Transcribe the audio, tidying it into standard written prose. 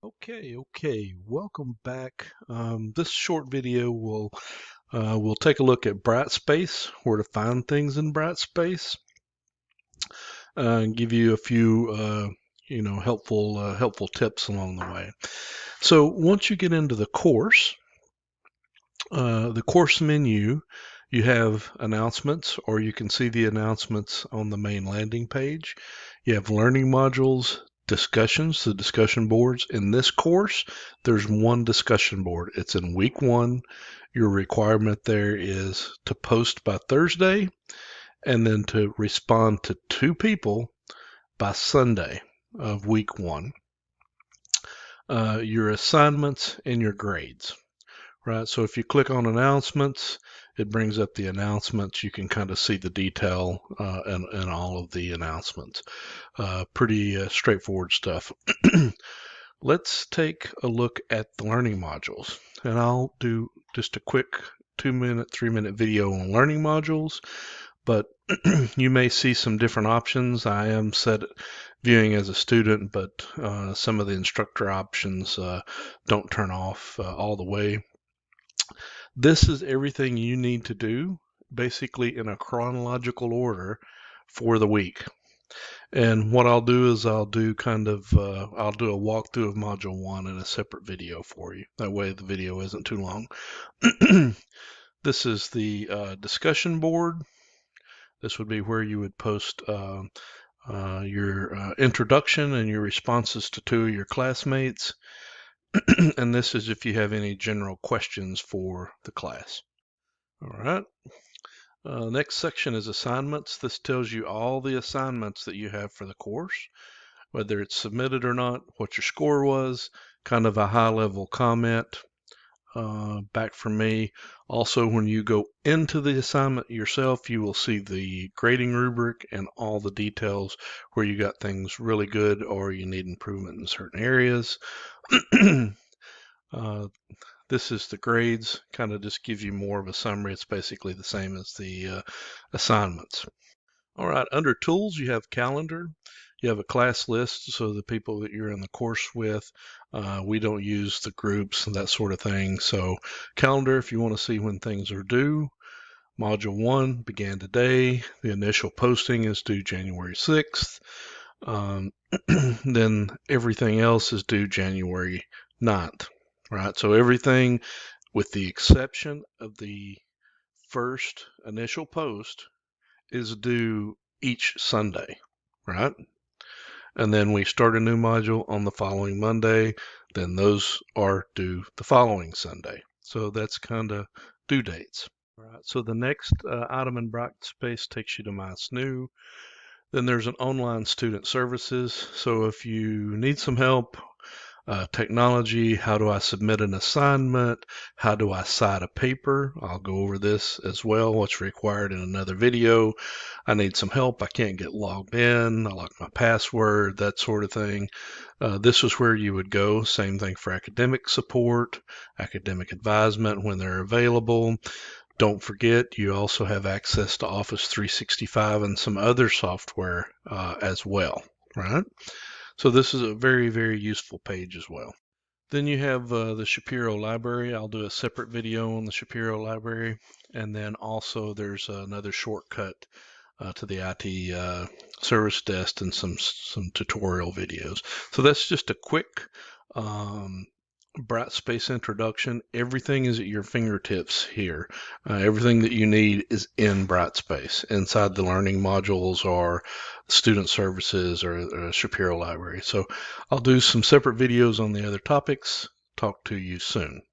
Okay. Welcome back. This short video will we'll take a look at Brightspace, where to find things in Brightspace, and give you a few helpful tips along the way. So once you get into the course menu, you have announcements, or you can see the announcements on the main landing page. You have learning modules, discussions, the discussion boards. In this course, there's one discussion board. It's in week 1. Your requirement there is to post by Thursday and then to respond to 2 people by Sunday of week 1. Your assignments and your grades. Right, so if you click on announcements, it brings up the announcements. You can kind of see the detail and all of the announcements. Pretty straightforward stuff. Let's take a look at the learning modules, and I'll do just a quick 2-minute, 3-minute video on learning modules, but you may see some different options. I am set viewing as a student, but some of the instructor options don't turn off all the way. This is everything you need to do, basically in a chronological order for the week. And what I'll do is I'll do a walkthrough of module 1 in a separate video for you. That way the video isn't too long. This is the discussion board. This would be where you would post your introduction and your responses to 2 of your classmates. And this is if you have any general questions for the class. All right. Next section is assignments. This tells you all the assignments that you have for the course, whether it's submitted or not, what your score was, kind of a high-level comment back from me. Also, when you go into the assignment yourself, you will see the grading rubric and all the details where you got things really good or you need improvement in certain areas. This is the grades, kind of just gives you more of a summary. It's basically the same as the assignments. All right, under tools, you have calendar. You have a class list, so the people that you're in the course with, we don't use the groups and that sort of thing. So calendar, if you want to see when things are due. Module 1 began today. The initial posting is due January 6th. Then everything else is due January 9th. Right, so everything with the exception of the first initial post is due each Sunday, right? And then we start a new module on the following Monday, then those are due the following Sunday. So that's kind of due dates. All right, so the next item in Brightspace takes you to My SNU. Then there's an online student services. So if you need some help, technology, how do I submit an assignment, how do I cite a paper, I'll go over this as well, what's required in another video. I need some help, I can't get logged in, I lock my password, that sort of thing. This is where you would go. Same thing for academic support, academic advisement when they're available. Don't forget, you also have access to Office 365 and some other software as well, right? So this is a very useful page as well. Then you have the Shapiro Library. I'll do a separate video on the Shapiro Library. And then also there's another shortcut to the IT service desk and some tutorial videos. So that's just a quick Brightspace introduction. Everything is at your fingertips here. Everything that you need is in Brightspace. Inside the learning modules or student services or Shapiro Library. So I'll do some separate videos on the other topics. Talk to you soon.